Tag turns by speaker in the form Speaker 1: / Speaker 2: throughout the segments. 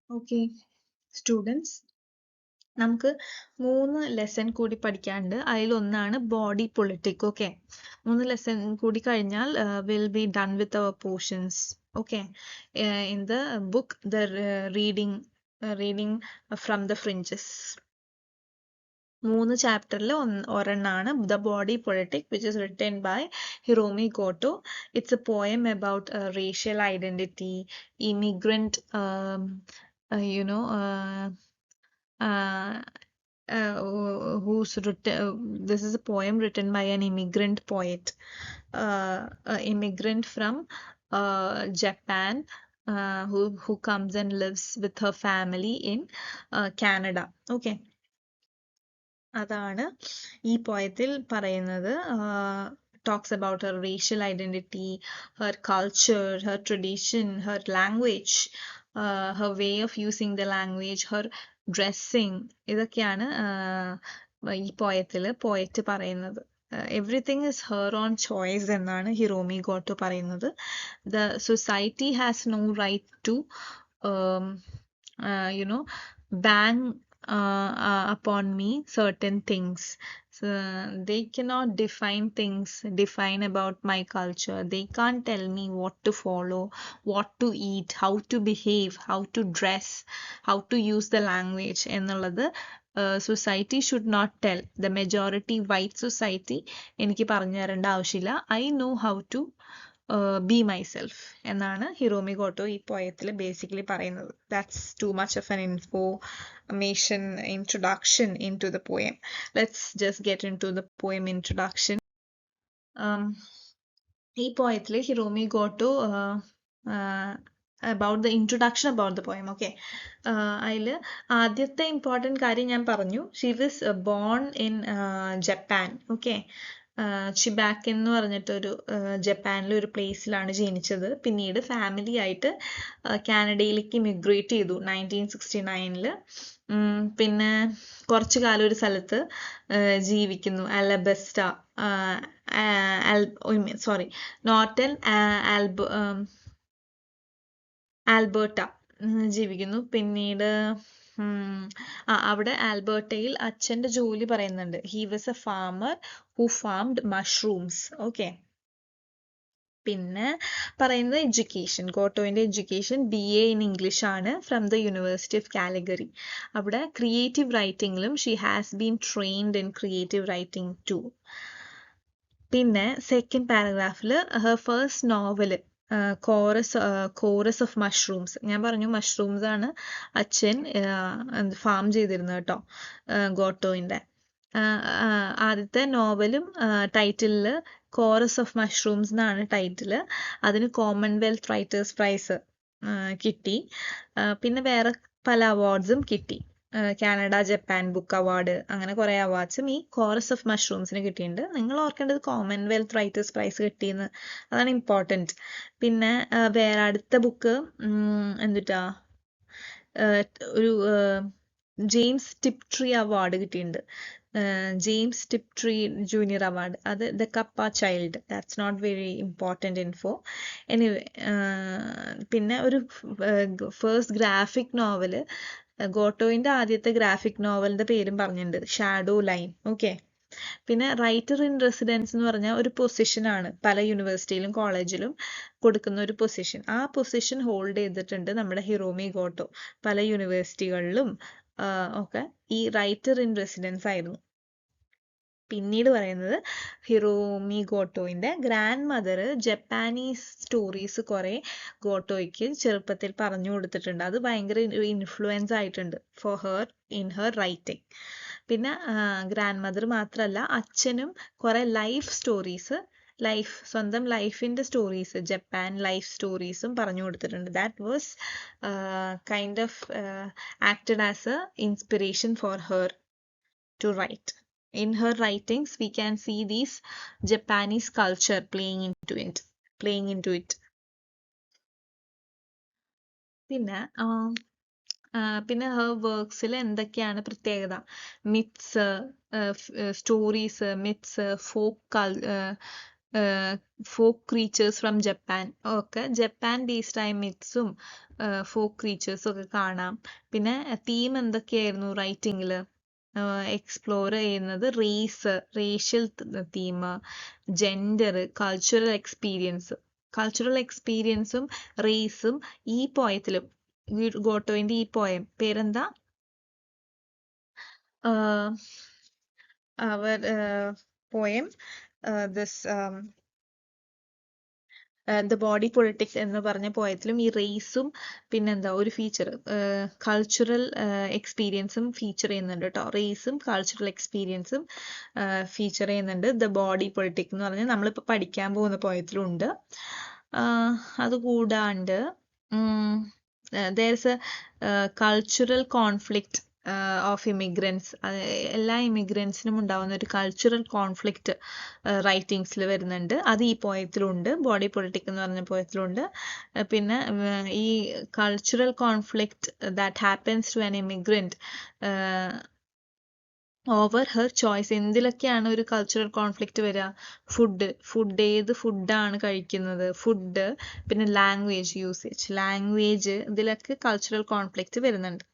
Speaker 1: Okay, students, നമുക്ക് 3 lesson കൂടി പഠിക്കാനുണ്ട്. അതിലൊന്നാണ് ബോഡി പൊളിറ്റിക്. ഓക്കെ, 3 ലെസൺ കൂടി കഴിഞ്ഞാൽ will be done with our portions. Okay, in the book the reading from the fringes. 3 ചാപ്റ്ററിൽ ഒരെണ്ണാണ് the body politic, which is written by Hiromi Goto. It's a poem about racial identity, immigrant, you know, who's written. This is a poem written by an immigrant poet, an immigrant from Japan, who comes and lives with her family in Canada. Okay, അതാണ് ഈ പോയത്തിൽ പറയുന്നത്. Talks about her racial identity, her culture, her tradition, her language, her way of using the language, her dressing. ഇതൊക്കെയാണ് ഈ poet പറയുന്നത്. Everything is her own choice എന്നാണ് Hiromi Goto പറയുന്നത്. The society has no right to bang upon me certain things. So they cannot define about my culture. They can't tell me what to follow, what to eat, how to behave, how to dress, how to use the language എന്നുള്ളത് society should not tell. The majority white society എനിക്ക് പറഞ്ഞു തരേണ്ട ആവശ്യമില്ല. I know how to be myself എന്നാണ് Hiromi Giotto ഈ പോയത്തിൽ basically പറയുന്നത്. That's too much of an introduction into the poem. Let's just get into the poem introduction. ഈ പോയത്തിൽ ഹിറോമി Giotto about the introduction about the poem. Okay, അതിൽ ആദ്യത്തെ important കാര്യം ഞാൻ പറഞ്ഞു. She was born in Japan. Okay, ചിബാക്ക് എന്ന് പറഞ്ഞിട്ടൊരു ജപ്പാനിലെ ഒരു പ്ലേസിലാണ് ജനിച്ചത്. പിന്നീട് ഫാമിലി ആയിട്ട് കാനഡയിലേക്ക് മിഗ്രേറ്റ് ചെയ്തു 1969. പിന്നെ കുറച്ചു കാലം ഒരു സ്ഥലത്ത് ജീവിക്കുന്നു, അലബസ്റ്റ, നോർട്ടൺ ആൽബർട്ട ജീവിക്കുന്നു. പിന്നീട് അവിടെ ആൽബർട്ടയിൽ അച്ഛൻ്റെ ജോലി പറയുന്നുണ്ട്. He was a farmer who farmed mushrooms. Okay, പിന്നെ പറയുന്നത് എഡ്യൂക്കേഷൻ. ഗോട്ടോയുടെ എഡ്യൂക്കേഷൻ BA ഇൻ ഇംഗ്ലീഷ് ആണ് from the university of Calgary. അവിടെ ക്രിയേറ്റീവ് റൈറ്റിംഗിലും she has been trained in creative writing too. പിന്നെ സെക്കൻഡ് പാരഗ്രാഫിൽ her first novel chorus of mushrooms. ഞാൻ പറഞ്ഞു മഷ്റൂംസ് ആണ് അച്ഛൻ ഫാം ചെയ്തിരുന്നത് കേട്ടോ, ഗോട്ടോയിൻ്റെ. ആദ്യത്തെ നോവലും ടൈറ്റിലിൽ കോറസ് ഓഫ് മഷ്റൂംസ് എന്നാണ് ടൈറ്റില്. അതിന് കോമൺവെൽത്ത് റൈറ്റേഴ്സ് പ്രൈസ് കിട്ടി. പിന്നെ വേറെ പല അവാർഡ്സും കിട്ടി. കാനഡ ജപ്പാൻ ബുക്ക് അവാർഡ്, അങ്ങനെ കുറേ അവാർഡ്സും ഈ കോറസ് ഓഫ് മഷ്റൂംസിന് കിട്ടിയിട്ടുണ്ട്. നിങ്ങൾ ഓർക്കേണ്ടത് കോമൺവെൽത്ത് റൈറ്റേഴ്സ് പ്രൈസ് കിട്ടിയെന്ന്, അതാണ് ഇമ്പോർട്ടൻറ്റ്. പിന്നെ വേറെ അടുത്ത ബുക്ക് എന്തുട്ടാ, ഒരു ജെയിംസ് ടിപ്ട്രി അവാർഡ് കിട്ടിയിട്ടുണ്ട്. James Tiptree junior award. അത് the kappa child. That's not very important info. Anyway, പിന്നെ ഒരു ഫസ്റ്റ് ഗ്രാഫിക് നോവല്, ഗോട്ടോയിൻ്റെ ആദ്യത്തെ ഗ്രാഫിക് നോവലിൻ്റെ പേരും പറഞ്ഞിട്ടുണ്ട്, ഷാഡോ ലൈൻ. ഓക്കെ, പിന്നെ റൈറ്റർ ഇൻ റെസിഡൻസ് എന്ന് പറഞ്ഞാൽ ഒരു പൊസിഷനാണ്, പല യൂണിവേഴ്സിറ്റിയിലും കോളേജിലും കൊടുക്കുന്ന ഒരു പൊസിഷൻ. ആ പൊസിഷൻ ഹോൾഡ് ചെയ്തിട്ടുണ്ട് നമ്മുടെ ഹിറോമി ഗോട്ടോ. പല യൂണിവേഴ്സിറ്റികളിലും ഒക്കെ ഈ റൈറ്റർ ഇൻ റെസിഡൻസ് ആയിരുന്നു. പിന്നീട് പറയുന്നത് ഹിറോമി ഗോട്ടോയിൻ്റെ ഗ്രാൻഡ് മദർ ജപ്പാനീസ് സ്റ്റോറീസ് കുറേ ഗോട്ടോയ്ക്ക് ചെറുപ്പത്തിൽ പറഞ്ഞു കൊടുത്തിട്ടുണ്ട്. അത് ഭയങ്കര ഇൻഫ്ലുവൻസ് ആയിട്ടുണ്ട് for her in her writing. പിന്നെ ഗ്രാൻഡ് മദർ മാത്രമല്ല, അച്ഛനും കുറേ ലൈഫ് സ്റ്റോറീസ്, സ്വന്തം ലൈഫിൻ്റെ സ്റ്റോറീസ്, ജപ്പാൻ ലൈഫ് സ്റ്റോറീസും പറഞ്ഞു കൊടുത്തിട്ടുണ്ട്. That was kind of acted as a inspiration for her to write. In her writings, we can see these Japanese culture playing into it. പിന്നെ her worksൽ എന്തൊക്കെയാണ് പ്രത്യേകത? Myths, stories, myths, folk creatures from Japan ഒക്കെ Japan based ആയ മിത്സും folk ക്രീച്ചേഴ്സും ഒക്കെ കാണാം. പിന്നെ തീം എന്തൊക്കെയായിരുന്നു റൈറ്റിങ്ങിൽ എക്സ്പ്ലോർ ചെയ്യുന്നത്? റേഷ്യൽ തീം, ജെൻഡർ, കൾച്ചറൽ എക്സ്പീരിയൻസും റേസും ഈ പോയത്തിലും, ഗോട്ടോന്റെ ഈ പോയം പേരെന്താ? അവർ poem this the body politics എന്ന് പറഞ്ഞ പോയത്തിലും ഈ റേസും പിന്നെന്താ ഒരു ഫീച്ചർ കൾച്ചറൽ എക്സ്പീരിയൻസും ഫീച്ചർ ചെയ്യുന്നുണ്ട് കേട്ടോ. റേസും കൾച്ചറൽ എക്സ്പീരിയൻസും ഫീച്ചർ ചെയ്യുന്നുണ്ട് ദ ബോഡി പൊളിറ്റിക് എന്ന് പറഞ്ഞാൽ നമ്മളിപ്പോൾ പഠിക്കാൻ പോകുന്ന പോയത്തിലുണ്ട്. അതുകൂടാണ്ട് there's a cultural conflict of immigrants. എല്ലാ ഇമിഗ്രൻസിനും ഉണ്ടാവുന്ന ഒരു കൾച്ചറൽ കോൺഫ്ലിക്റ്റ് റൈറ്റിങ്സിൽ വരുന്നുണ്ട്. അത് ഈ പോയത്തിലുണ്ട്, ബോഡി പൊളിറ്റിക് എന്ന് പറഞ്ഞ പോയത്തിലുണ്ട്. പിന്നെ ഈ cultural conflict that happens to an immigrant over her choice. എന്തിലൊക്കെയാണ് ഒരു കൾച്ചറൽ കോൺഫ്ലിക്റ്റ് വരിക? ഫുഡ് ഏത് ഫുഡാണ് കഴിക്കുന്നത്, ഫുഡ്, പിന്നെ ലാംഗ്വേജ് യൂസേജ്, ഇതിലൊക്കെ കൾച്ചറൽ കോൺഫ്ലിക്റ്റ് വരുന്നുണ്ട്.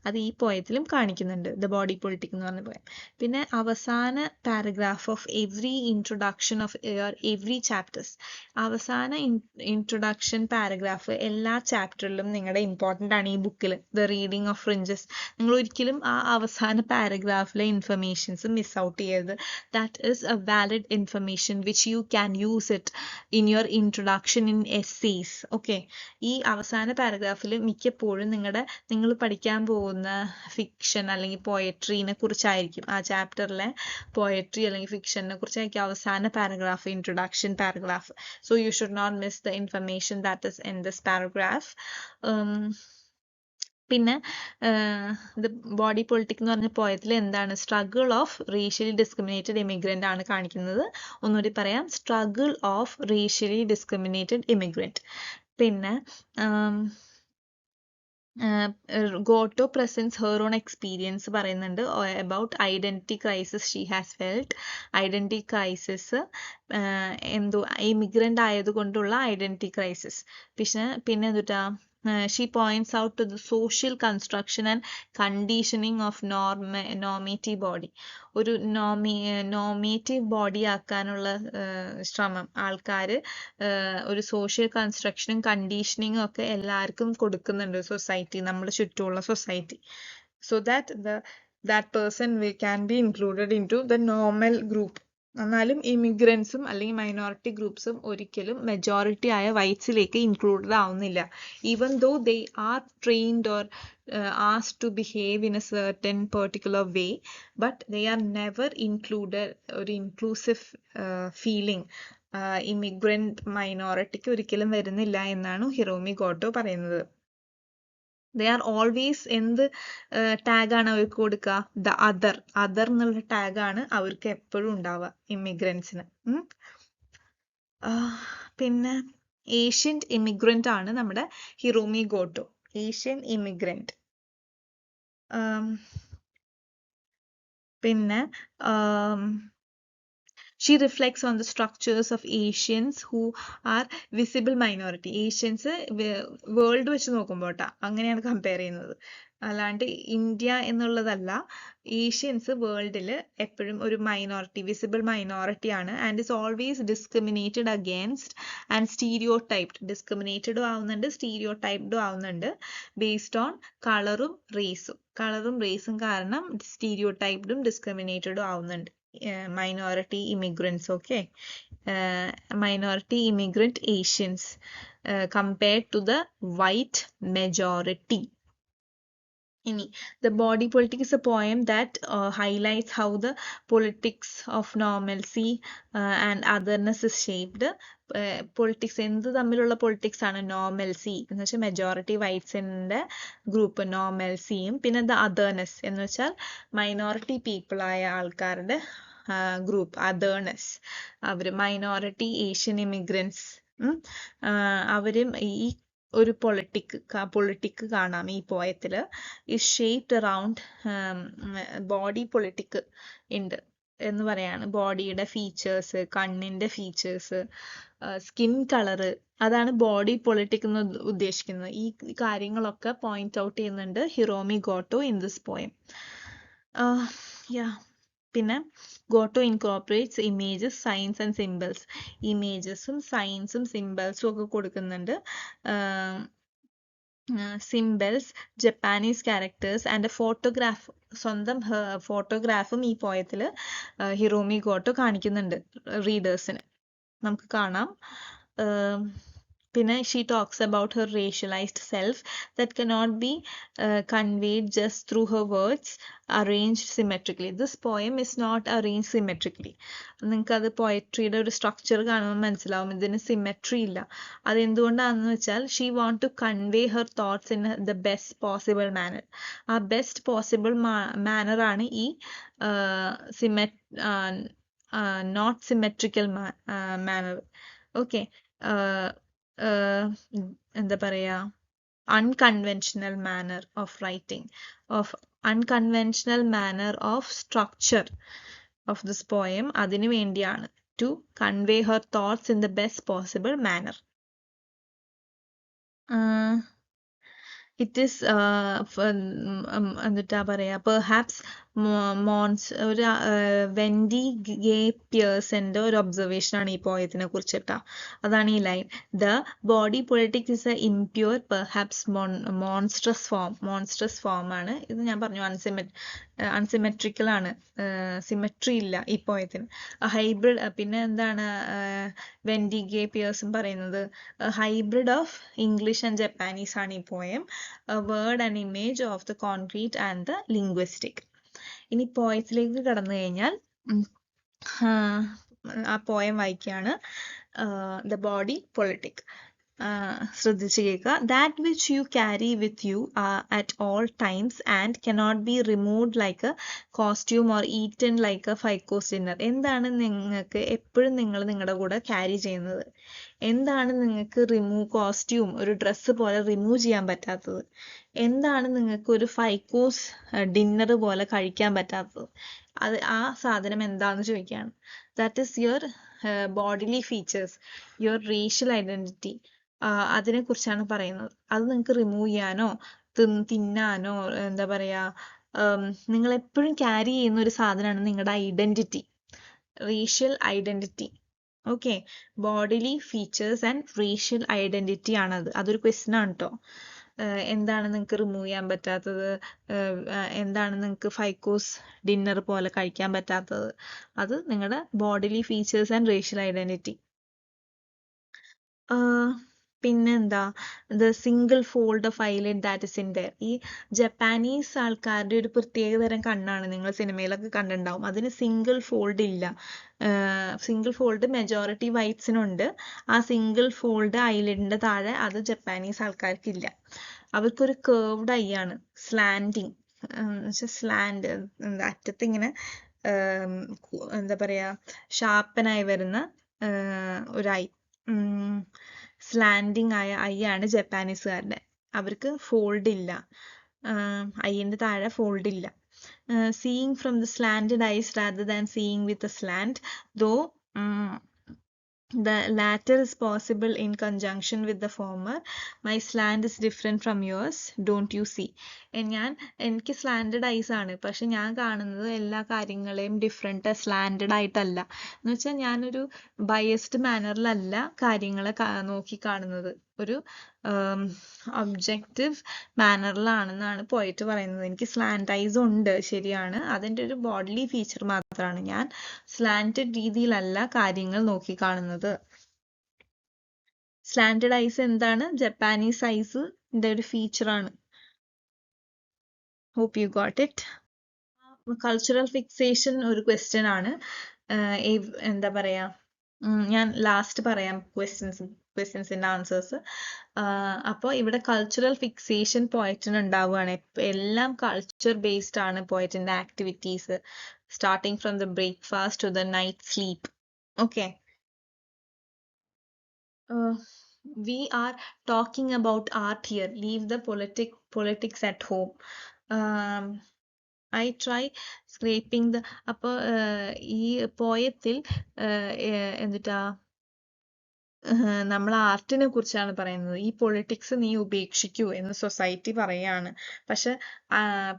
Speaker 1: അത് ഈ പോയത്തിലും കാണിക്കുന്നുണ്ട്, ദ ബോഡി പൊളിറ്റിക് എന്ന് പറഞ്ഞ പോയം. പിന്നെ അവസാന paragraph of every introduction of every chapters, അവസാന ഇൻട്രൊഡക്ഷൻ പാരഗ്രാഫ് എല്ലാ ചാപ്റ്ററിലും നിങ്ങളുടെ ഇമ്പോർട്ടൻ്റ് ആണ് ഈ ബുക്കിൽ, ദ റീഡിങ് ഓഫ് ഫ്രിഞ്ചസ്. നിങ്ങൾ ഒരിക്കലും ആ അവസാന പാരഗ്രാഫിലെ ഇൻഫർമേഷൻസ് മിസ് ഔട്ട് ചെയ്യരുത്. That is A valid information which you can use it in your introduction in essays. Okay, ഈ അവസാന പാരഗ്രാഫിൽ മിക്കപ്പോഴും നിങ്ങൾ പഠിക്കാൻ പോകുന്ന ഫിക്ഷൻ അല്ലെങ്കിൽ പോയട്രീനെ കുറിച്ചായിരിക്കും, ആ ചാപ്റ്ററിലെ പോയട്രി അല്ലെങ്കിൽ ഫിക്ഷനെ കുറിച്ചായിരിക്കും അവസാന paragraph, introduction paragraph. So you should not miss the information that is in this paragraph. പിന്നെ ദ ബോഡി പൊളിറ്റിക് എന്ന് പറഞ്ഞ പോയത്തിൽ എന്താണ്? Struggle of racially discriminated immigrant ആണ് കാണിക്കുന്നത്. ഒന്നുകൂടി പറയാം, struggle of racially discriminated immigrant. പിന്നെ Goto presents her own experience പറയുന്നുണ്ട് about identity crisis she has felt. Identity crisis എന്തോ ഇമിഗ്രൻ്റ് ആയതുകൊണ്ടുള്ള ഐഡൻറ്റിറ്റി ക്രൈസിസ്. പിന്നെ എന്തുട്ടാ, she points out to the social construction and conditioning of normative body. ഒരു normative body ആക്കാനുള്ള ശ്രമം ആൾക്കാർ ഒരു സോഷ്യൽ കൺസ്ട്രക്ഷനും കണ്ടീഷനിങ്ങും ഒക്കെ എല്ലാവർക്കും കൊടുക്കുന്നുണ്ട് സൊസൈറ്റി, നമ്മുടെ ചുറ്റുമുള്ള society. So that person can be included into the normal group. എന്നാലും ഇമിഗ്രൻസും അല്ലെങ്കിൽ മൈനോറിറ്റി ഗ്രൂപ്പ്സും ഒരിക്കലും മെജോറിറ്റി ആയ വൈറ്റ്സിലേക്ക് ഇൻക്ലൂഡഡ് ആവുന്നില്ല. Even though they are trained or asked to behave in a certain particular way, but they are never included. ഒരു inclusive feeling immigrant മൈനോറിറ്റിക്ക് ഒരിക്കലും വരുന്നില്ല എന്നാണ് ഹിറോമി ഗോട്ടോ പറയുന്നത്. they are always എന്ത് ടാഗാണ് അവർക്ക് കൊടുക്കുക? ദ അതർ എന്നുള്ള ടാഗാണ് അവർക്ക് എപ്പോഴും ഉണ്ടാവുക ഇമിഗ്രൻസിന്. പിന്നെ ഏഷ്യൻ ഇമിഗ്രൻ്റ് ആണ് നമ്മുടെ ഹിറോമി ഗോട്ടോ, ഏഷ്യൻ ഇമിഗ്രൻ്റ്. പിന്നെ she reflects on the structures of Asians who are visible minority. Asians world വെച്ച് നോക്കുമ്പോട്ടാ അങ്ങനെയാണ് കമ്പയർ ചെയ്യുന്നത്, അല്ലാണ്ട് ഇന്ത്യ എന്നുള്ളതല്ല. ഏഷ്യൻസ് വേൾഡിൽ എപ്പോഴും ഒരു മൈനോറിറ്റി, വിസിബിൾ മൈനോറിറ്റി ആണ്. And is always discriminated against and stereotyped. ഡിസ്ക്രിമിനേറ്റഡും ആവുന്നുണ്ട്, സ്റ്റീരിയോടൈപ്ഡും ആവുന്നുണ്ട് ബേസ്ഡ് ഓൺ കളറും റേസും കാരണം സ്റ്റീരിയോടൈപ്ഡും ഡിസ്ക്രിമിനേറ്റഡും ആവുന്നുണ്ട് minority immigrants. Okay, minority immigrant Asians compared to the white majority. The body politic is a poem that highlights how the politics of normalcy and otherness is shaped. Politics എന്ത് തമ്മിലുള്ള politics ആണ്? Normalcy എന്ന് വെച്ചാൽ majority വൈറ്റ്സിൻ്റെ group നോർമൽസിയും, പിന്നെ the അതേർനെസ് എന്ന് വെച്ചാൽ minority പീപ്പിളായ ആൾക്കാരുടെ ഗ്രൂപ്പ് അതേർനെസ്. അവർ മൈനോറിറ്റി ഏഷ്യൻ ഇമിഗ്രൻസ് അവരും ഈ ഒരു പൊളിറ്റിക് കാണാം ഈ പോയത്തിൽ. Is shaped around body politic ഉണ്ട്. എന്ന് പറയാണ്. ബോഡിയുടെ ഫീച്ചേഴ്സ്, കണ്ണിന്റെ ഫീച്ചേഴ്സ്, സ്കിൻ കളറ്, അതാണ് ബോഡി പൊളിറ്റിക് എന്ന് ഉദ്ദേശിക്കുന്നത്. ഈ കാര്യങ്ങളൊക്കെ പോയിന്റ് ഔട്ട് ചെയ്യുന്നുണ്ട് Hiromi Goto in this poem. Yeah പിന്നെ Goto incorporates images, signs and symbols. ഇമേജസും സൈൻസും സിമ്പിൾസും ഒക്കെ കൊടുക്കുന്നുണ്ട്. Symbols, Japanese characters and photograph. സ്വന്തം ഫോട്ടോഗ്രാഫും ഈ പോയത്തിൽ ഹിറോമി ഗോട്ടോ കാണിക്കുന്നുണ്ട് റീഡേഴ്സിന്. നമുക്ക് കാണാം. പിന്നെ she talks about her racialized self that cannot be conveyed just through her words arranged symmetrically. This poem is not arranged symmetrically. നിങ്ങൾക്ക് അത് പോയട്രിയുടെ ഒരു സ്ട്രക്ചർ കാണുമ്പോൾ മനസ്സിലാവും ഇതിന് സിമെട്രി ഇല്ല. അതെന്തുകൊണ്ടാണെന്ന് വെച്ചാൽ she want to convey her thoughts in the best possible manner. ആ ബെസ്റ്റ് പോസിബിൾ മാനറാണ് ഈ നോട്ട് സിമെട്രിക്കൽ മാനർ. ഓക്കെ, എന്താ പറയാ, unconventional manner of writing, of unconventional manner of structure of this poem. അതിനു വേണ്ടിയാണ് to convey her thoughts in the best possible manner. It is എന്നിട്ടാ പറയാ, perhaps ഒരു വെൻഡി ഗേ പിയേഴ്സന്റെ ഒരു ഒബ്സർവേഷൻ ആണ് ഈ പോയത്തിനെ കുറിച്ചിട്ടാ. അതാണ് ഈ line. The body politic is A impure perhaps monstrous form ആണ്. ഇത് ഞാൻ പറഞ്ഞു അൺസിമെട്രിക്കൽ ആണ്, സിമെട്രി ഇല്ല ഈ പോയത്തിന്. ഹൈബ്രിഡ്. പിന്നെ എന്താണ് വെൻഡി ഗേ പിയേഴ്സും പറയുന്നത്, hybrid of English and Japanese ആണ് ഈ poem. A word and image of the concrete and the linguistic. ഇനി പോയത്തിലേക്ക് കടന്നു കഴിഞ്ഞാൽ ആ പോയം വായിക്കുകയാണ്. The body politic. ശ്രദ്ധിച്ചു കേൾക്കുക. That which you carry with you at all times and cannot be removed like A costume or eaten like A 5 course dinner. എന്താണ് നിങ്ങൾക്ക് എപ്പോഴും നിങ്ങൾ നിങ്ങളുടെ കൂടെ ക്യാരി ചെയ്യുന്നത്? എന്താണ് നിങ്ങൾക്ക് കോസ്റ്റ്യൂം, ഒരു ഡ്രസ്സ് പോലെ റിമൂവ് ചെയ്യാൻ പറ്റാത്തത്? എന്താണ് നിങ്ങൾക്ക് ഒരു 5 course ഡിന്നർ പോലെ കഴിക്കാൻ പറ്റാത്തത്? ആ സാധനം എന്താണെന്ന് ചോദിക്കുകയാണ്. That is your bodily features, your racial identity. അതിനെ കുറിച്ചാണ് പറയുന്നത്. അത് നിങ്ങൾക്ക് റിമൂവ് ചെയ്യാനോ തിന്നാനോ, എന്താ പറയാ, നിങ്ങൾ എപ്പോഴും ക്യാരി ചെയ്യുന്ന ഒരു സാധനമാണ് നിങ്ങളുടെ identity, racial identity. Okay, bodily features and racial identity ആണത്. അതൊരു ക്വസ്റ്റ്യൻ ആണ് കേട്ടോ. എന്താണ് നിങ്ങൾക്ക് റിമൂവ് ചെയ്യാൻ പറ്റാത്തത്? എന്താണ് നിങ്ങൾക്ക് 5 course ഡിന്നർ പോലെ കഴിക്കാൻ പറ്റാത്തത്? അത് നിങ്ങളുടെ bodily features and racial identity. പിന്നെന്താ, the single fold of eyelid that is in there. ഈ ജപ്പാനീസ് ആൾക്കാരുടെ ഒരു പ്രത്യേകതരം കണ്ണാണ്, നിങ്ങൾ സിനിമയിലൊക്കെ കണ്ടിട്ടുണ്ടാവും. അതിന് സിംഗിൾ ഫോൾഡ് ഇല്ല. സിംഗിൾ ഫോൾഡ് മെജോറിറ്റി വൈറ്റ്സിനുണ്ട്. ആ സിംഗിൾ ഫോൾഡ് ഐലിഡിന്റെ താഴെ അത് ജപ്പാനീസ് ആൾക്കാർക്കില്ല. അവർക്കൊരു കേർവ്ഡ് ഐ ആണ്, സ്ലാൻഡിങ്. സ്ലാൻഡ്, അറ്റത്ത് ഇങ്ങനെ എന്താ പറയാ, ഷാർപ്പനായി വരുന്ന ഒരു ഐ, സ്ലാൻഡിങ് ആയ ഐ ആണ് ജപ്പാനീസുകാരുടെ. അവർക്ക് ഫോൾഡ് ഇല്ല, ഐന്റെ താഴെ ഫോൾഡ് ഇല്ല. Seeing from the slanted eyes rather than seeing with a slant, though the latter is possible in conjunction with the former. My slant is different from yours, don't you see? എനിക്ക് slanted ice ആണ്, പക്ഷെ ഞാൻ കാണുന്നത് എല്ലാ കാര്യങ്ങളെയും different, slanted ആയിട്ടല്ല. എന്ന് വെച്ചാൽ ഞാനൊരു ബയസ്ഡ് മാനറിലല്ല കാര്യങ്ങളെ നോക്കി കാണുന്നത്, ഒരു ഒബ്ജക്റ്റീവ് മാനറിലാണെന്നാണ് പോയിട്ട് പറയുന്നത്. എനിക്ക് സ്ലാൻഡ് ഐസ് ഉണ്ട്, ശരിയാണ്, അതിൻ്റെ ഒരു ബോഡിലി ഫീച്ചർ മാത്രമാണ്. ഞാൻ സ്ലാൻഡഡ് രീതിയിലല്ല കാര്യങ്ങൾ നോക്കി കാണുന്നത്. സ്ലാൻഡഡ് ഐസ് എന്താണ്? ജപ്പാനീസ് ഐസിന്റെ ഒരു ഫീച്ചറാണ്. Hope you got it. Cultural fixation ഒരു ക്വസ്റ്റ്യൻ ആണ്. എന്താ പറയാ, ഞാൻ ലാസ്റ്റ് പറയാം ക്വസ്റ്റ്യൻസിന്റെ ആൻസേഴ്സ്. അപ്പോൾ ഇവിടെ കൾച്ചറൽ ഫിക്സേഷൻ പോയറ്റിന് ഉണ്ടാവുകയാണ്. എല്ലാം കൾച്ചർ ബേസ്ഡ് ആണ് പോയറ്റിന്റെ activities, starting from the breakfast to the night sleep. Okay, we are talking about art here. Leave the politics at home. I try scraping the. അപ്പോൾ ഈ പോയത്തിൽ എന്നിട്ടാ നമ്മൾ ആർട്ടിനെ കുറിച്ചാണ് പറയുന്നത്. ഈ പൊളിറ്റിക്സ് നീ ഉപേക്ഷിക്കൂ എന്ന് സൊസൈറ്റി പറയാണ്. പക്ഷെ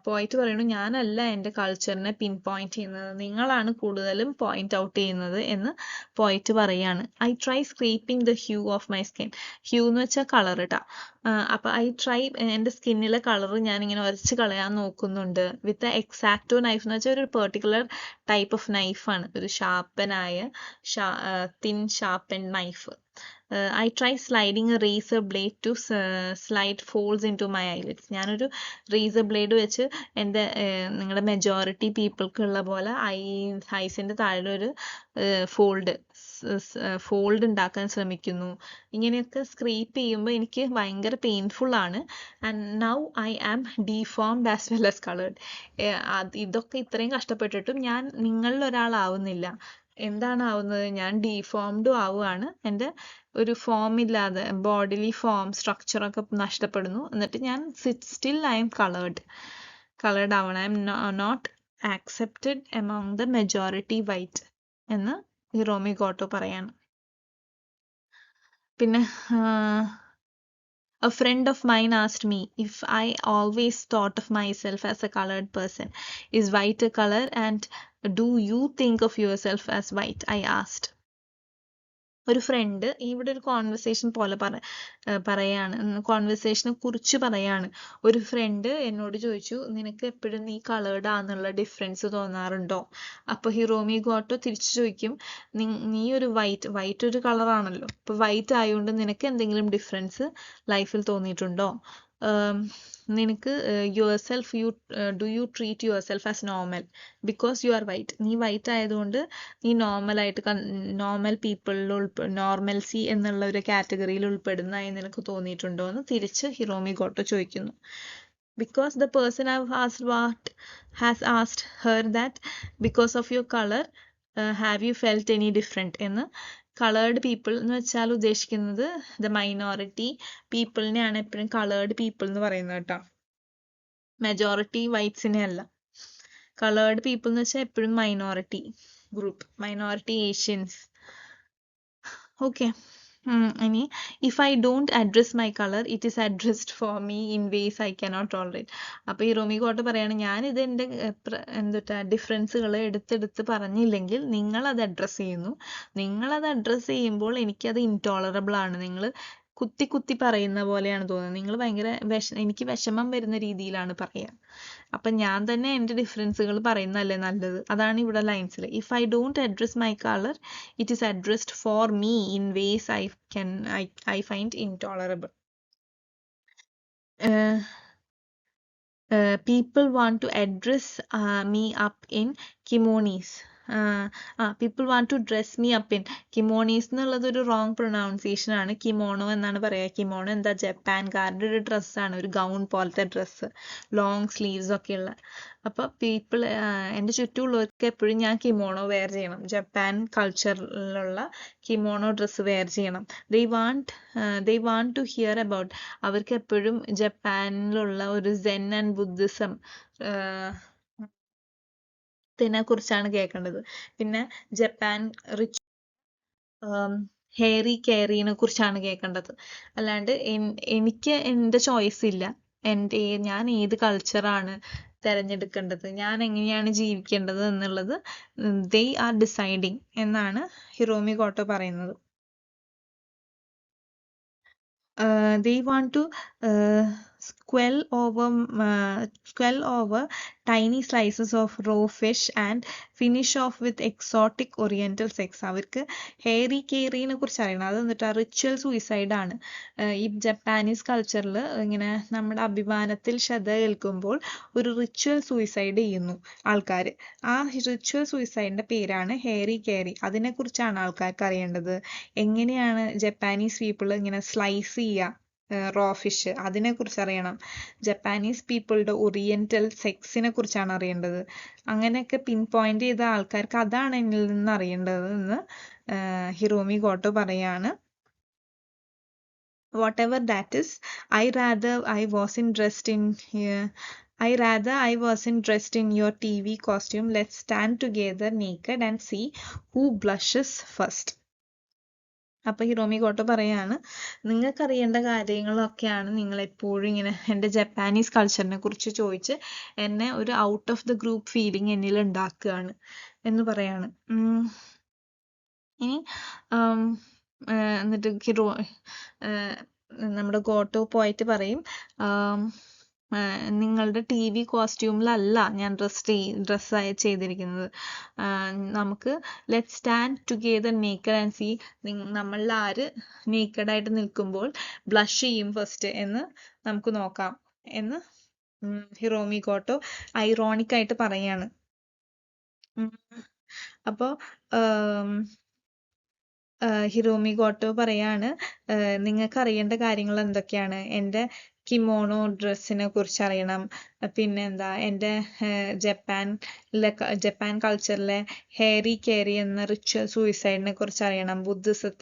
Speaker 1: പോയിട്ട് പറയുന്നു, ഞാനല്ല എൻ്റെ കൾച്ചറിനെ പിൻ പോയിന്റ് ചെയ്യുന്നത്, നിങ്ങളാണ് കൂടുതലും പോയിന്റ് ഔട്ട് ചെയ്യുന്നത് എന്ന് പോയിട്ട് പറയാണ്. I try scraping the hue of my skin. Hue എന്ന് വെച്ചാൽ കളർ ഇട്ടാ. അപ്പൊ ഐ ട്രൈ എൻ്റെ സ്കിന്നിലെ കളർ ഞാൻ ഇങ്ങനെ ഉരച്ച് കളയാൻ നോക്കുന്നുണ്ട്. വിത്ത് എക്സാക്ടോ നൈഫ് എന്ന് വെച്ചാൽ ഒരു പെർട്ടിക്കുലർ ടൈപ്പ് ഓഫ് നൈഫാണ്, ഒരു ഷാർപ്പനായ thin sharpen knife. I try sliding a razor blade to slide folds into my eyelids. ഞാനൊരു റേസർ ബ്ലേഡ് വെച്ച് എൻ്റെ നിങ്ങളുടെ മെജോറിറ്റി പീപ്പിൾക്കുള്ള പോലെ ഐസിൻ്റെ താഴെ ഒരു ഫോൾഡ് ഉണ്ടാക്കാൻ ശ്രമിക്കുന്നു. ഇങ്ങനെയൊക്കെ സ്ക്രീപ്പ് ചെയ്യുമ്പോൾ എനിക്ക് ഭയങ്കര പെയിൻഫുൾ ആണ്. And now I am deformed as well as coloured. ഇതൊക്കെ ഇത്രയും കഷ്ടപ്പെട്ടിട്ടും ഞാൻ നിങ്ങളിൽ ഒരാളാവുന്നില്ല. എന്താണ് ആവുന്നത്? ഞാൻ ഡീഫോംഡും ആവുകയാണ്. എൻ്റെ ഒരു ഫോം ഇല്ലാതെ ബോഡിലി ഫോം സ്ട്രക്ചറൊക്കെ നഷ്ടപ്പെടുന്നു. എന്നിട്ട് ഞാൻ സ്റ്റിൽ ഐ എം കളേർഡ് ആവണം. I am not accepted among the majority white എന്ന് ഹിറോമി ഗോട്ടോ പറയാണ്. പിന്നെ a friend of mine asked me if I always thought of myself as a colored person. Is white a color, and do you think of yourself as white? I asked. ഒരു front ഇവിടെ ഒരു conversation പോലെ പറയാണ്, കോൺവെർസേഷനെ കുറിച്ച് പറയാണ്. ഒരു front എന്നോട് ചോദിച്ചു, നിനക്ക് എപ്പോഴും നീ കളേർഡ് ആണെന്നുള്ള ഡിഫറൻസ് തോന്നാറുണ്ടോ? അപ്പോൾ ഹിറോമി ഗോട്ടോ തിരിച്ചു ചോദിക്കും, നീ ഒരു വൈറ്റ് ഒരു കളറാണല്ലോ, അപ്പോൾ വൈറ്റ് ആയതുകൊണ്ട് നിനക്ക് എന്തെങ്കിലും ഡിഫറൻസ് ലൈഫിൽ തോന്നിയിട്ടുണ്ടോ? നിനക്ക് do you treat your self as normal because you are white? നീ വൈറ്റ് ആയതുകൊണ്ട് നീ നോർമലായിട്ട് നോർമൽ പീപ്പിളിൽ നോർമൽസി എന്നുള്ള ഒരു കാറ്റഗറിയിൽ ഉൾപ്പെടുന്നതായി നിനക്ക് തോന്നിയിട്ടുണ്ടോ എന്ന് തിരിച്ച് ഹിറോമി ഗോട്ടോ ചോദിക്കുന്നു. Because the person I've asked has asked her that because of your color have you felt any different എന്ന്. കളേർഡ് പീപ്പിൾ എന്ന് വെച്ചാൽ ഉദ്ദേശിക്കുന്നത് ദ മൈനോറിറ്റി പീപ്പിളിനെയാണ് എപ്പോഴും കളേർഡ് പീപ്പിൾ എന്ന് പറയുന്നത് കേട്ടോ, മെജോറിറ്റി വൈറ്റ്സിനെ അല്ല. കളേർഡ് പീപ്പിൾ എന്ന് വെച്ചാൽ എപ്പോഴും minority group, minority Asians. Okay. ഇനി if I don't address my colour it is addressed for me in ways I cannot tolerate. അപ്പോൾ ഹിറോമി ഗോട്ടോ പറയാണ്, ഞാനിത് എൻ്റെ ഡിഫറൻസുകൾ എടുത്തെടുത്ത് പറഞ്ഞില്ലെങ്കിൽ നിങ്ങളത് അഡ്രസ്സ് ചെയ്യുന്നു. നിങ്ങളത് അഡ്രസ്സ് ചെയ്യുമ്പോൾ എനിക്കത് ഇൻടോളറബിൾ ആണ്. നിങ്ങൾ കുത്തി കുത്തി പറയുന്ന പോലെയാണ് തോന്നുന്നത്. നിങ്ങൾ ഭയങ്കര എനിക്ക് വിഷമം വരുന്ന രീതിയിലാണ് പറയുക. അപ്പം ഞാൻ തന്നെ എൻ്റെ ഡിഫറൻസുകൾ പറയുന്നതല്ലേ നല്ലത്. അതാണ് ഇവിടെ ലൈൻസിൽ. If I don't address my colour it is addressed for me in ways I find intolerable. People want to address me up in kimonos. People want to dress me up in kimonos എന്നുള്ളത് ഒരു wrong pronunciation ആണ്. Kimono എന്നാണ് പറയുക. Kimono എന്താ ജപ്പാൻകാരുടെ ഒരു ഡ്രസ്സാണ്, ഒരു gown പോലത്തെ ഡ്രസ്സ്, ലോങ് സ്ലീവ്സ് ഒക്കെ ഉള്ള. അപ്പോൾ എൻ്റെ ചുറ്റുമുള്ളവർക്ക് എപ്പോഴും ഞാൻ കിമോണോ വെയർ ചെയ്യണം, ജപ്പാൻ കൾച്ചറിലുള്ള കിമോണോ ഡ്രസ്സ് വെയർ ചെയ്യണം. They want to hear about. അവർക്ക് എപ്പോഴും ജപ്പാനിലുള്ള ഒരു സെൻ ആൻഡ് ബുദ്ധിസം ത്തിനെ കുറിച്ചാണ് കേൾക്കേണ്ടത്. പിന്നെ ജപ്പാൻ ഹെയറി കെയറിനെ കുറിച്ചാണ് കേൾക്കേണ്ടത്. അല്ലാണ്ട് എനിക്ക് എൻ്റെ ചോയ്സ് ഇല്ല. ഞാൻ ഏത് കൾച്ചറാണ് തിരഞ്ഞെടുക്കേണ്ടത്, ഞാൻ എങ്ങനെയാണ് ജീവിക്കേണ്ടത് എന്നുള്ളത് ദേ ആർ ഡിസൈഡിങ് എന്നാണ് ഹിറോമി ഗോട്ടോ പറയുന്നത്. They want to squell over tiny slices of raw fish and finish off with exotic oriental sex. അവർക്ക് ഹെയറി കെയറിനെ കുറിച്ച് അറിയണം. അത് എന്നിട്ട് റിച്വൽ സൂയിസൈഡ് ആണ്. ഈ ജപ്പാനീസ് കൾച്ചറിൽ ഇങ്ങനെ നമ്മുടെ അഭിമാനത്തിൽ ഏൽക്കുമ്പോൾ ഒരു റിച്വൽ സൂയിസൈഡ് ചെയ്യുന്നു ആൾക്കാർ. ആ റിച്വൽ സൂയിസൈഡിന്റെ പേരാണ് ഹെയറി കെയറി. അതിനെക്കുറിച്ചാണ് ആൾക്കാർക്ക് അറിയേണ്ടത്. എങ്ങനെയാണ് ജപ്പാനീസ് പീപ്പിൾ ഇങ്ങനെ സ്ലൈസ് ചെയ്യുക റോ ഫിഷ്, അതിനെക്കുറിച്ച് അറിയണം. ജപ്പാനീസ് പീപ്പിളുടെ ഓറിയന്റൽ സെക്സിനെ കുറിച്ചാണ് അറിയേണ്ടത്. അങ്ങനെയൊക്കെ പിൻ പോയിന്റ് ചെയ്ത ആൾക്കാർക്ക് അതാണ് എന്നിൽ നിന്ന് അറിയേണ്ടത് എന്ന് ഹിറോമി ഗോട്ടോ പറയാണ്. Whatever that is, I rather I wasn't dressed in I rather I wasn't dressed in your TV costume. Let's stand together naked and see who blushes first. അപ്പൊ ഹിറോമി Goto പറയാണ്, നിങ്ങൾക്ക് അറിയേണ്ട കാര്യങ്ങളൊക്കെയാണ് നിങ്ങൾ എപ്പോഴും ഇങ്ങനെ എൻ്റെ ജപ്പാനീസ് കൾച്ചറിനെ കുറിച്ച് ചോദിച്ച് എന്നെ ഒരു out of the group feeling എന്നിൽ ഉണ്ടാക്കുകയാണ് എന്ന് പറയാണ്. ഇനി എന്നിട്ട് നമ്മുടെ ഗോട്ടോ പോയിട്ട് പറയും, നിങ്ങളുടെ TV കോസ്റ്റ്യൂമിലല്ല ഞാൻ ഡ്രസ്സായി ചെയ്തിരിക്കുന്നത്. നമുക്ക് let stand together naked and see, നമ്മളിൽ ആര് നേക്കഡായിട്ട് നിൽക്കുമ്പോൾ ബ്ലഷ് ചെയ്യും ഫസ്റ്റ് എന്ന് നമുക്ക് നോക്കാം എന്ന് ഹിറോമി ഗോട്ടോ ഐറോണിക് ആയിട്ട് പറയാണ്. അപ്പോൾ ഹിറോമി ഗോട്ടോ പറയാണ്, നിങ്ങൾക്ക് അറിയേണ്ട കാര്യങ്ങൾ എന്തൊക്കെയാണ്? എൻ്റെ കിമോണോ ഡ്രസ്സിനെ കുറിച്ച് അറിയണം, പിന്നെ എന്താ എൻ്റെ ജപ്പാൻ കൾച്ചറിലെ ഹേറി കേറി എന്ന റിച്വൽ സൂയിസൈഡിനെ കുറിച്ച് അറിയണം, ബുദ്ധിസം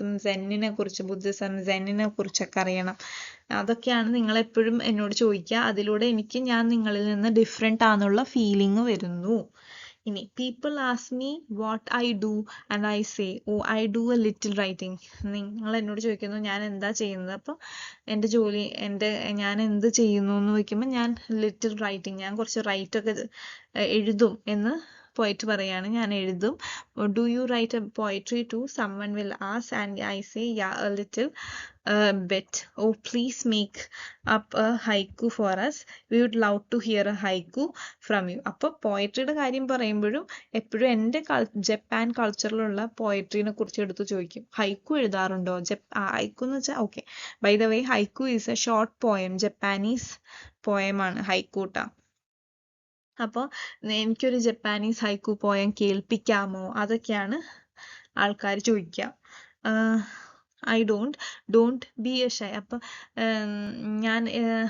Speaker 1: സെന്നിനെ കുറിച്ചൊക്കെ അറിയണം. അതൊക്കെയാണ് നിങ്ങൾ എപ്പോഴും എന്നോട് ചോദിക്കുക. അതിലൂടെ എനിക്ക് ഞാൻ നിങ്ങളിൽ നിന്ന് ഡിഫറെൻ്റ് ആണെന്നുള്ള ഫീലിംഗ് വരുന്നു. ഇനി people ask me what I do and I say, oh I do a little writing. നിങ്ങൾ എന്നോട് ചോദിക്കുന്നു ഞാൻ എന്താ ചെയ്യുന്നത്, അപ്പോൾ ഞാൻ എന്ത് ചെയ്യുന്നു എന്ന് ചോദിക്കുമ്പോൾ ഞാൻ ലിറ്റിൽ റൈറ്റിംഗ്, ഞാൻ കുറച്ച് റൈറ്റൊക്കെ എഴുതും എന്ന് പോയിട്ട് പറയാണ്, ഞാൻ എഴുതും. Do you write a poetry to, someone will ask and I say yeah a little bit. Oh please make up a haiku for us, we would love to hear a haiku from you. അപ്പോൾ പോയട്രിയുടെ കാര്യം പറയുമ്പോഴും എപ്പോഴും എൻ്റെ Japan കൾച്ചറിലുള്ള പോയട്രീനെ കുറിച്ച് എടുത്ത് ചോദിക്കും. ഹൈക്കു എഴുതാറുണ്ടോ? Haiku എന്ന് വെച്ചാൽ okay, by the way haiku is a short poem, Japanese പോയമാണ് ഹൈക്കൂട്ട. അപ്പോൾ എനിക്കൊരു ജപ്പാനീസ് ഹൈക്കു പോയം കേൾപ്പിക്കാമോ, അതൊക്കെയാണ് ആൾക്കാർ ചോദിക്കുക. Don't be a shy. അപ്പം ഞാൻ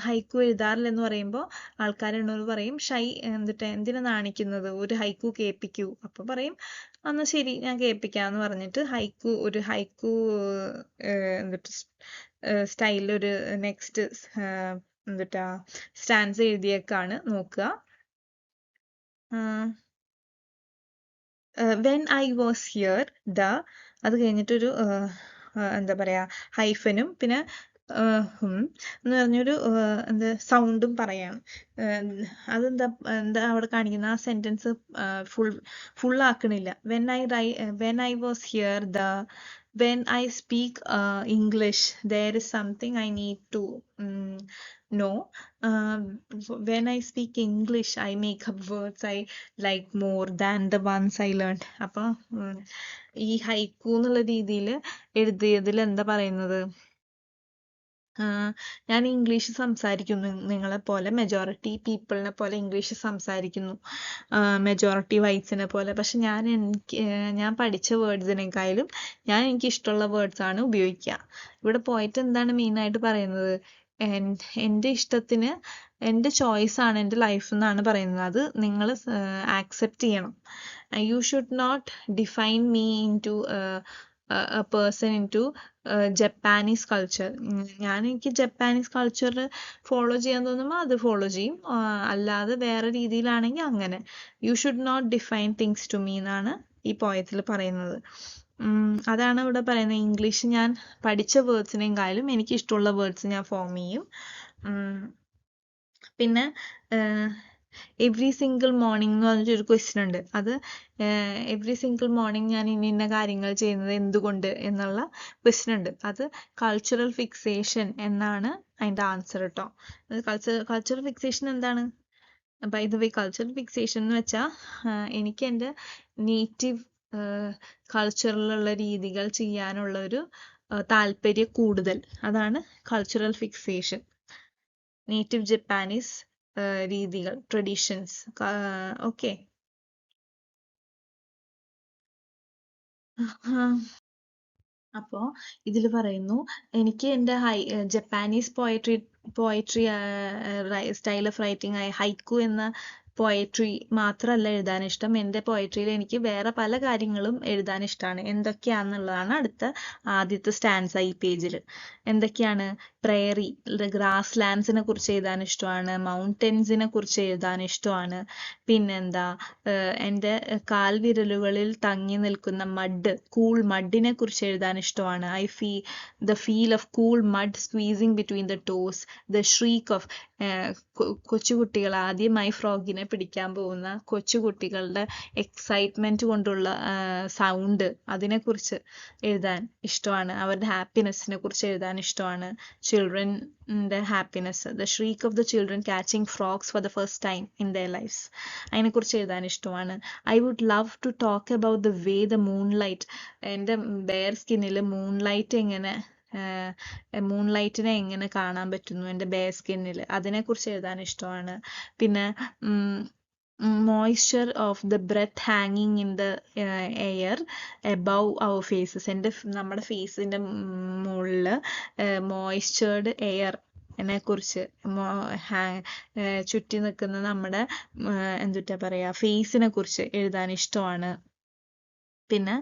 Speaker 1: ഹൈക്കു എഴുതാറില്ലെന്ന് പറയുമ്പോൾ ആൾക്കാർ എന്നോട് പറയും ഷൈ എന്തിനാ നാണിക്കുന്നത്, ഒരു ഹൈക്കു കേൾപ്പിക്കൂ. അപ്പം പറയും എന്നാ ശരി ഞാൻ കേൾപ്പിക്കാമെന്ന് പറഞ്ഞിട്ട് ഒരു ഹൈക്കു സ്റ്റൈലിൽ ഒരു നെക്സ്റ്റ് സ്റ്റാൻസ് എഴുതിയേക്കാണ് നോക്കുക. വെൻ ഐ വാസ് ഹിയർ അത് കഴിഞ്ഞിട്ടൊരു എന്താ പറയാ ഹൈഫനും പിന്നെ എന്ന് പറഞ്ഞൊരു സൗണ്ടും പറയാണ്. എന്താ അവിടെ കാണിക്കുന്ന ആ സെന്റൻസ് ഫുൾ ആക്കണില്ല. When I was here when I speak English, there is something I need to know. When I speak English, I make up words I like more than the ones I learned. അപ്പം ഈ ഹൈക്കു എന്നുള്ള രീതിയിൽ എഴുതിയതിൽ എന്താ പറയുന്നത്, ഞാൻ English സംസാരിക്കുന്നു, നിങ്ങളെപ്പോലെ majority പീപ്പിളിനെ പോലെ ഇംഗ്ലീഷ് സംസാരിക്കുന്നു, മെജോറിറ്റി വൈറ്റ്സിനെ പോലെ. പക്ഷെ ഞാൻ പഠിച്ച വേർഡ്സിനേക്കാളും എനിക്ക് ഇഷ്ടമുള്ള വേർഡ്സാണ് ഉപയോഗിക്കുക. ഇവിടെ പോയിട്ട് എന്താണ് മെയിനായിട്ട് പറയുന്നത്, എൻ്റെ ഇഷ്ടത്തിന് എൻ്റെ ചോയ്സാണ് എൻ്റെ ലൈഫ് എന്നാണ് പറയുന്നത്. അത് നിങ്ങൾ ആക്സെപ്റ്റ് ചെയ്യണം. You should not define me into a person into Japanese culture. എനിക്ക് ജപ്പാനീസ് കൾച്ചർ ഫോളോ ചെയ്യാൻ തോന്നുമ്പോൾ അത് ഫോളോ ചെയ്യും, അല്ലാതെ വേറെ രീതിയിലാണെങ്കിൽ അങ്ങനെ. You should not define things to me എന്നാണ് ഈ പോയത്തിൽ പറയുന്നത്. അതാണ് ഇവിടെ പറയുന്നത്. ഇംഗ്ലീഷ് ഞാൻ പഠിച്ച വേർഡ്സിനേക്കാളും എനിക്ക് ഇഷ്ടമുള്ള വേർഡ്സ് ഞാൻ ഫോം ചെയ്യും. പിന്നെ എവ്രി സിംഗിൾ മോർണിംഗ് എന്ന് പറഞ്ഞിട്ടൊരു ക്വസ്റ്റ്യൻ ഉണ്ട്. അത് എവ്രി സിംഗിൾ മോർണിംഗ് ഞാൻ ഇന്ന കാര്യങ്ങൾ ചെയ്യുന്നത് എന്തുകൊണ്ട് എന്നുള്ള ക്വസ്റ്റ്യൻ ഉണ്ട്. അത് കൾച്ചറൽ ഫിക്സേഷൻ എന്നാണ് അതിൻ്റെ ആൻസർ കേട്ടോ. കൾച്ചറൽ ഫിക്സേഷൻ എന്താണ്? By the way cultural fixation എന്ന് വെച്ചാൽ എനിക്ക് എൻ്റെ നേറ്റീവ് കൾച്ചറിലുള്ള രീതികൾ ചെയ്യാനുള്ള ഒരു താല്പര്യം കൂടുതൽ, അതാണ് കൾച്ചറൽ ഫിക്സേഷൻ. നേറ്റീവ് ജപ്പാനീസ് രീതികൾ, ട്രഡീഷൻസ്. ഓക്കെ, അപ്പോൾ ഇതിൽ പറയുന്നു എനിക്ക് എൻ്റെ Japanese poetry style of writing ആയ ഹൈക്കു എന്ന പോയട്രി മാത്രമല്ല എഴുതാൻ ഇഷ്ടം, എൻ്റെ പോയട്രിയിൽ എനിക്ക് വേറെ പല കാര്യങ്ങളും എഴുതാൻ ഇഷ്ടമാണ്. എന്തൊക്കെയാണെന്നുള്ളതാണ് ആദ്യത്തെ സ്റ്റാൻസ ഈ പേജിൽ. എന്തൊക്കെയാണ്? പ്രയറി, ഗ്രാസ് ലാൻഡ്സിനെ കുറിച്ച് എഴുതാൻ ഇഷ്ടമാണ്, മൗണ്ടൻസിനെ കുറിച്ച് എഴുതാൻ ഇഷ്ടമാണ്, പിന്നെന്താ എൻ്റെ കാൽവിരലുകളിൽ തങ്ങി നിൽക്കുന്ന കൂൾ മഡിനെ കുറിച്ച് എഴുതാൻ ഇഷ്ടമാണ്. the feel of cool mud squeezing between the toes, the shriek of കൊച്ചുകുട്ടികൾ ആദ്യമായി ഫ്രോഗിനെ പിടിക്കാൻ പോകുന്ന കൊച്ചുകുട്ടികളുടെ എക്സൈറ്റ്മെന്റ് കൊണ്ടുള്ള സൗണ്ട്, അതിനെക്കുറിച്ച് എഴുതാൻ ഇഷ്ടമാണ്. അവരുടെ ഹാപ്പിനെസ്സിനെ കുറിച്ച് എഴുതാൻ ഇഷ്ടമാണ്. ചിൽഡ്രൻ്റെ happiness, the shriek of the children catching frogs for the first time in their lifes, അതിനെക്കുറിച്ച് എഴുതാൻ ഇഷ്ടമാണ്. I would love to talk about the way the moonlight, എൻ്റെ ബെയർ സ്കിന്നിൽ മൂൺലൈറ്റിനെ എങ്ങനെ കാണാൻ പറ്റുന്നു എൻ്റെ ബെയർ സ്കിന്നിൽ, അതിനെക്കുറിച്ച് എഴുതാൻ ഇഷ്ടമാണ്. പിന്നെ മോയ്സ്ചർ ഓഫ് ദ ബ്രെത്ത് ഹാങ്ങിങ് in the air above our faces, നമ്മുടെ ഫേസിൻ്റെ മുകളിൽ മോയ്സ്ചേർഡ് എയർ നെക്കുറിച്ച് ചുറ്റി നിൽക്കുന്ന നമ്മുടെ എന്തുട്ടാ പറയുക ഫേസിനെ കുറിച്ച് എഴുതാൻ ഇഷ്ടമാണ്. പിന്നെ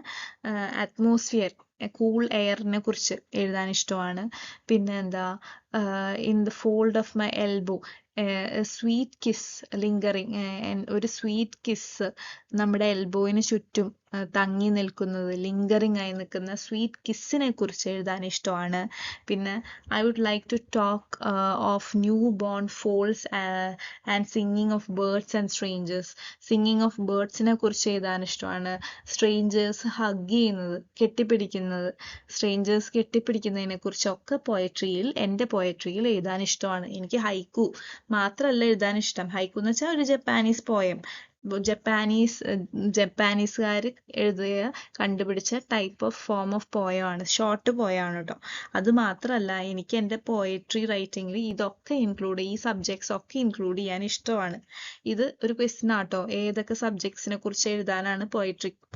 Speaker 1: അറ്റ്മോസ്ഫിയർ, കൂൾ എയറിനെ കുറിച്ച് എഴുതാൻ ഇഷ്ടമാണ്. പിന്നെ എന്താ in the fold of my elbow, sweet kiss lingering, ഒരു സ്വീറ്റ് കിസ് നമ്മുടെ എൽബോയിന് ചുറ്റും തങ്ങി നിൽക്കുന്നത്, ലിങ്കറിങ് ആയി നിൽക്കുന്ന സ്വീറ്റ് കിസ്സിനെ കുറിച്ച് എഴുതാൻ ഇഷ്ടമാണ്. പിന്നെ I would like to talk of new born foals and singing of birds and strangers, singing of ബേർഡ്സിനെ കുറിച്ച് എഴുതാൻ ഇഷ്ടമാണ്. സ്ട്രേഞ്ചേഴ്സ് ഹഗ് ചെയ്യുന്നത്, കെട്ടിപ്പിടിക്കുന്നത്, സ്ട്രേഞ്ചേഴ്സ് കെട്ടിപ്പിടിക്കുന്നതിനെ കുറിച്ചൊക്കെ എൻ്റെ പോയട്രിയിൽ എഴുതാൻ ഇഷ്ടമാണ്. എനിക്ക് ഹൈക്കു മാത്രമല്ല എഴുതാൻ ഇഷ്ടം. ഹൈക്കു എന്ന് വെച്ചാൽ ഒരു ജപ്പാനീസ് പോയം, ജപ്പാനീസുകാർ കണ്ടുപിടിച്ച ഫോം ഓഫ് പോയമാണ്, ഷോർട്ട് പോയാണ് കേട്ടോ. അത് മാത്രമല്ല എനിക്ക് എൻ്റെ പോയട്രി റൈറ്റിങ്ങിൽ ഈ സബ്ജക്ട്സ് ഒക്കെ ഇൻക്ലൂഡ് ചെയ്യാൻ ഇഷ്ടമാണ്. ഇത് ഒരു ക്വസ്റ്റ്യൻ ആട്ടോ, ഏതൊക്കെ സബ്ജക്ട്സിനെ കുറിച്ച് എഴുതാനാണ്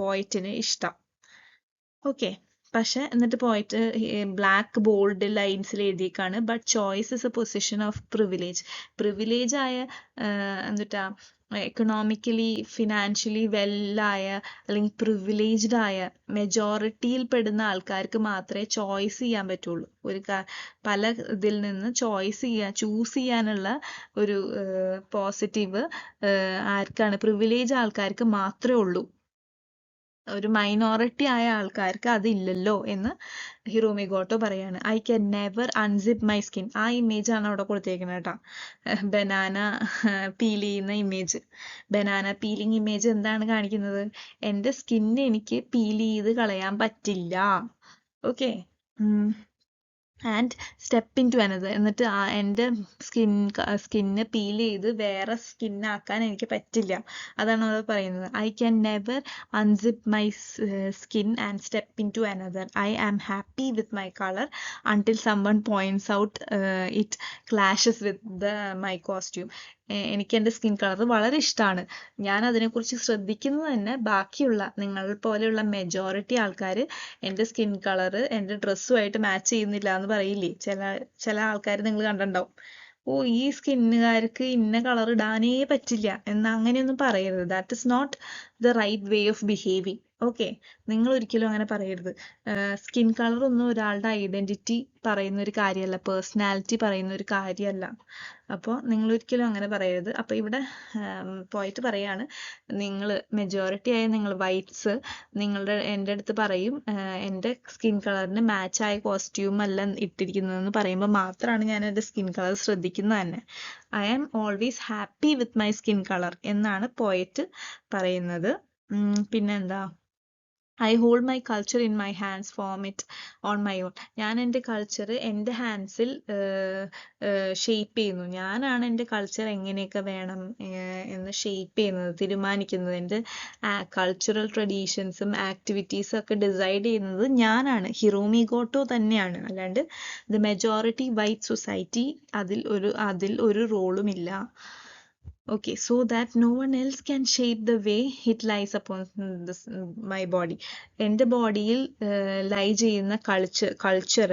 Speaker 1: പോയറ്റിന് ഇഷ്ടം. ഓക്കെ, പക്ഷെ എന്നിട്ട് പോയിട്ട് ബ്ലാക്ക് ബോൾഡ് ലൈൻസിൽ എഴുതിയേക്കാണ്, but choice is a position of privilege ആയ എന്തുട്ടാ എക്കണോമിക്കലി ഫിനാൻഷ്യലി വെല്ലായ അല്ലെങ്കിൽ പ്രിവിലേജ്ഡ് ആയ മെജോറിറ്റിയിൽ പെടുന്ന ആൾക്കാർക്ക് മാത്രമേ ചോയ്സ് ചെയ്യാൻ പറ്റുള്ളൂ. പല ഇതിൽ നിന്ന് ചൂസ് ചെയ്യാനുള്ള ഒരു പോസിറ്റീവ് ആർക്കാണ്? പ്രിവിലേജ് ആൾക്കാർക്ക് മാത്രമേ ഉള്ളൂ. ഒരു മൈനോറിറ്റി ആയ ആൾക്കാർക്ക് അതില്ലല്ലോ എന്ന് ഹിറോമി ഗോട്ടോ പറയാണ്. I can never unzip my skin. ആ ഇമേജ് ആണ് അവിടെ കൊടുത്തേക്കുന്നത് കേട്ടോ, ബനാന പീൽ ചെയ്യുന്ന ഇമേജ്. ബനാന പീലിംഗ് ഇമേജ് എന്താണ് കാണിക്കുന്നത്? എൻ്റെ സ്കിന്ന് എനിക്ക് പീൽ ചെയ്ത് കളയാൻ പറ്റില്ല. Okay, and step into another, എന്നിട്ട് എൻ്റെ സ്കിന്ന് പീൽ ചെയ്ത് വേറെ സ്കിന്നാക്കാൻ എനിക്ക് പറ്റില്ല. അതാണ് അവിടെ പറയുന്നത്. I can never unzip my skin and step into another. I am happy with my colour until someone points out it clashes with my costume. എനിക്ക് എൻ്റെ സ്കിൻ കളർ വളരെ ഇഷ്ടമാണ്. ഞാൻ അതിനെക്കുറിച്ച് ശ്രദ്ധിക്കുന്നത് തന്നെ ബാക്കിയുള്ള നിങ്ങൾ പോലെയുള്ള മെജോറിറ്റി ആൾക്കാർ എൻ്റെ സ്കിൻ കളർ എൻ്റെ ഡ്രസ്സുമായിട്ട് മാച്ച് ചെയ്യുന്നില്ല എന്ന് പറയില്ലേ? ചില ആൾക്കാർ നിങ്ങൾ കണ്ടിട്ടുണ്ടാവും. ഓ, ഈ സ്കിന്നുകാർക്ക് ഇന്ന കളർ ഇടാനേ പറ്റില്ല എന്ന് അങ്ങനെയൊന്നും പറയരുത്. That is not the right way of behaving. Okay, നിങ്ങൾ ഒരിക്കലും അങ്ങനെ പറയരുത്. സ്കിൻ കളർ ഒന്നും ഒരാളുടെ ഐഡന്റിറ്റി പറയുന്ന ഒരു കാര്യമല്ല, പേഴ്സണാലിറ്റി പറയുന്ന ഒരു കാര്യമല്ല. അപ്പോൾ നിങ്ങൾ ഒരിക്കലും അങ്ങനെ പറയരുത്. അപ്പോൾ ഇവിടെ പോയിട്ട് പറയാണ്, നിങ്ങൾ മെജോറിറ്റി ആയ നിങ്ങൾ വൈറ്റ്സ് എൻ്റെ അടുത്ത് പറയും എൻ്റെ സ്കിൻ കളറിന് മാച്ചായ കോസ്റ്റ്യൂം അല്ല ഇട്ടിരിക്കുന്നതെന്ന് പറയുമ്പോൾ മാത്രമാണ് ഞാൻ എൻ്റെ സ്കിൻ കളർ ശ്രദ്ധിക്കുന്നത് തന്നെ. I am always happy with my skin colour എന്നാണ് പോയറ്റ് പറയുന്നത്. പിന്നെന്താ, I hold my culture in my hands, form it on my own. ഞാൻ എൻ്റെ കൾച്ചർ എൻ്റെ ഹാൻഡ്സിൽ ഷെയ്പ്പ് ചെയ്യുന്നു. ഞാനാണ് എൻ്റെ കൾച്ചർ എങ്ങനെയൊക്കെ വേണം എന്ന് ഷെയ്പ്പ് ചെയ്യുന്നത്, തീരുമാനിക്കുന്നത്. എൻ്റെ കൾച്ചറൽ ട്രഡീഷൻസും ആക്ടിവിറ്റീസും ഒക്കെ ഡിസൈഡ് ചെയ്യുന്നത് ഞാനാണ്, ഹിറോമി ഗോട്ടോ തന്നെയാണ്. അല്ലാണ്ട് ദ മെജോറിറ്റി വൈറ്റ് സൊസൈറ്റി അതിൽ ഒരു റോളുമില്ല. Okay, so that no one else can shape the way it lies upon my body. എൻ്റെ ബോഡിയിൽ ലൈ ചെയ്യുന്ന കൾച്ചർ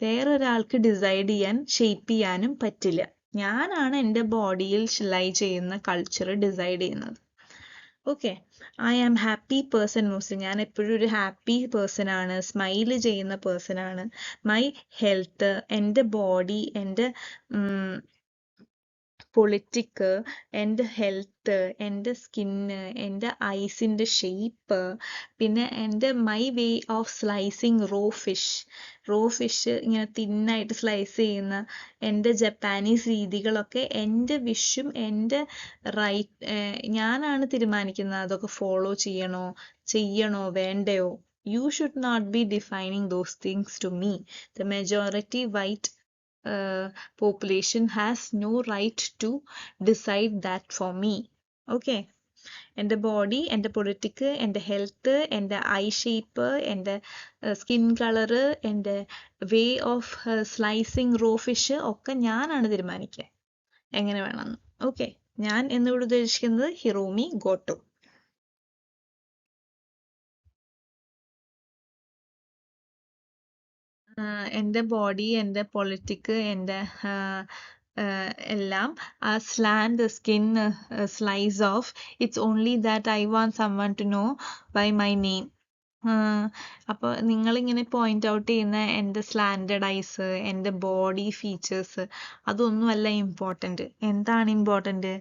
Speaker 1: വേറൊരാൾക്ക് ഡിസൈഡ് ചെയ്യാൻ ഷേപ്പ് ചെയ്യാനും പറ്റില്ല. ഞാനാണ് എൻ്റെ ബോഡിയിൽ ലൈ ചെയ്യുന്ന കൾച്ചർ ഡിസൈഡ് ചെയ്യുന്നത്. Okay, I am happy person mostly. ഞാൻ എപ്പോഴും ഒരു ഹാപ്പി പേഴ്സൺ ആണ്, സ്മൈല് ചെയ്യുന്ന പേഴ്സൺ ആണ്. മൈ ഹെൽത്ത്, എൻ്റെ ബോഡി, എൻ്റെ പൊളിറ്റിക്, എൻ്റെ ഹെൽത്ത്, എൻ്റെ സ്കിന്ന്, എൻ്റെ ഐസിൻ്റെ ഷേപ്പ്, പിന്നെ എൻ്റെ my way of slicing raw fish ഇങ്ങനെ തിന്നായിട്ട് സ്ലൈസ് ചെയ്യുന്ന എൻ്റെ ജപ്പാനീസ് രീതികളൊക്കെ എൻ്റെ വിഷും എൻ്റെ ഞാനാണ് തീരുമാനിക്കുന്നത് അതൊക്കെ ഫോളോ ചെയ്യണോ വേണ്ടയോ. You should not be defining those things to me. The majority white population has no right to decide that for me. Okay, എൻ്റെ ബോഡി, എൻ്റെ പൊളിറ്റിക്, എൻ്റെ ഹെൽത്ത്, എൻ്റെ ഐ ഷേപ്പ്, എൻ്റെ സ്കിൻ കളറ്, എൻ്റെ way of slicing raw fish ഒക്കെ ഞാനാണ് തീരുമാനിക്കുക എങ്ങനെ വേണമെന്ന്. ഓക്കെ, ഞാൻ എന്നിവിടെ ഉദ്ദേശിക്കുന്നത് ഹിറോമി ഗോട്ടോ. എൻ്റെ ബോഡി, എൻ്റെ പൊളിറ്റിക്, എൻ്റെ എല്ലാം slant skin slice of. It's only that I want someone to know by my name. അപ്പോൾ നിങ്ങളിങ്ങനെ പോയിന്റ് ഔട്ട് ചെയ്യുന്ന എൻ്റെ സ്ലാൻഡഡ് ഐസ്, എൻ്റെ ബോഡി ഫീച്ചേഴ്സ്, അതൊന്നുമല്ല ഇമ്പോർട്ടൻറ്റ്. എന്താണ് ഇമ്പോർട്ടൻറ്റ്?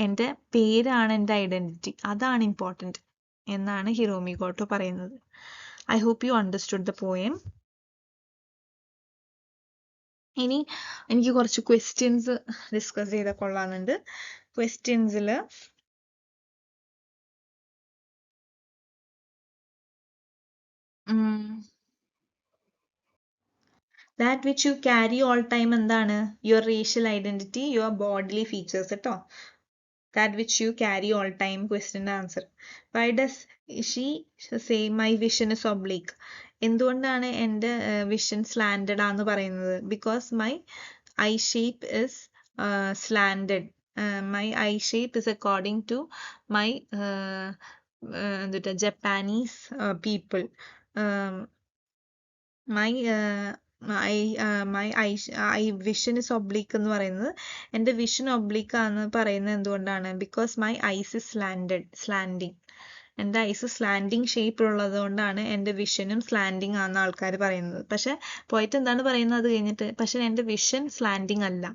Speaker 1: എൻ്റെ പേരാണ് എൻ്റെ ഐഡൻറ്റിറ്റി, അതാണ് ഇമ്പോർട്ടൻറ്റ് എന്നാണ് ഹിറോമി ഗോട്ടോ പറയുന്നത്. I hope you understood the poem. ഇനി എനിക്ക് കുറച്ച് ക്വസ്റ്റ്യൻസ് ഡിസ്കസ് ചെയ്താൽ കൊള്ളാമെന്നുണ്ട്. ക്വസ്റ്റ്യൻസിൽ that which you carry all time എന്താണ്? Your racial identity, your bodily features കേട്ടോ. That which you carry all time ക്വസ്റ്റ്യൻ്റെ answer. Why does she say my vision is oblique? എന്തുകൊണ്ടാണ് എൻ്റെ വിഷൻ സ്ലാൻഡഡ് ആന്ന് പറയുന്നത്? Because my eye shape is slanted. My eye shape is according to my Japanese people. My I vision is oblique എന്ന് പറയുന്നത്, എൻ്റെ vision oblique ആണെന്ന് പറയുന്നത് എന്തുകൊണ്ടാണ്? Because my eyes is slanting. എൻ്റെ ഐസ് സ്ലാൻഡിങ് ഷേപ്പ് ഉള്ളത് കൊണ്ടാണ് എൻ്റെ വിഷനും സ്ലാൻഡിങ് ആണെന്ന് ആൾക്കാർ പറയുന്നത്. പക്ഷെ പോയിട്ട് എന്താണ് പറയുന്നത് അത് കഴിഞ്ഞിട്ട്? പക്ഷെ എൻ്റെ വിഷൻ സ്ലാൻഡിങ് അല്ല,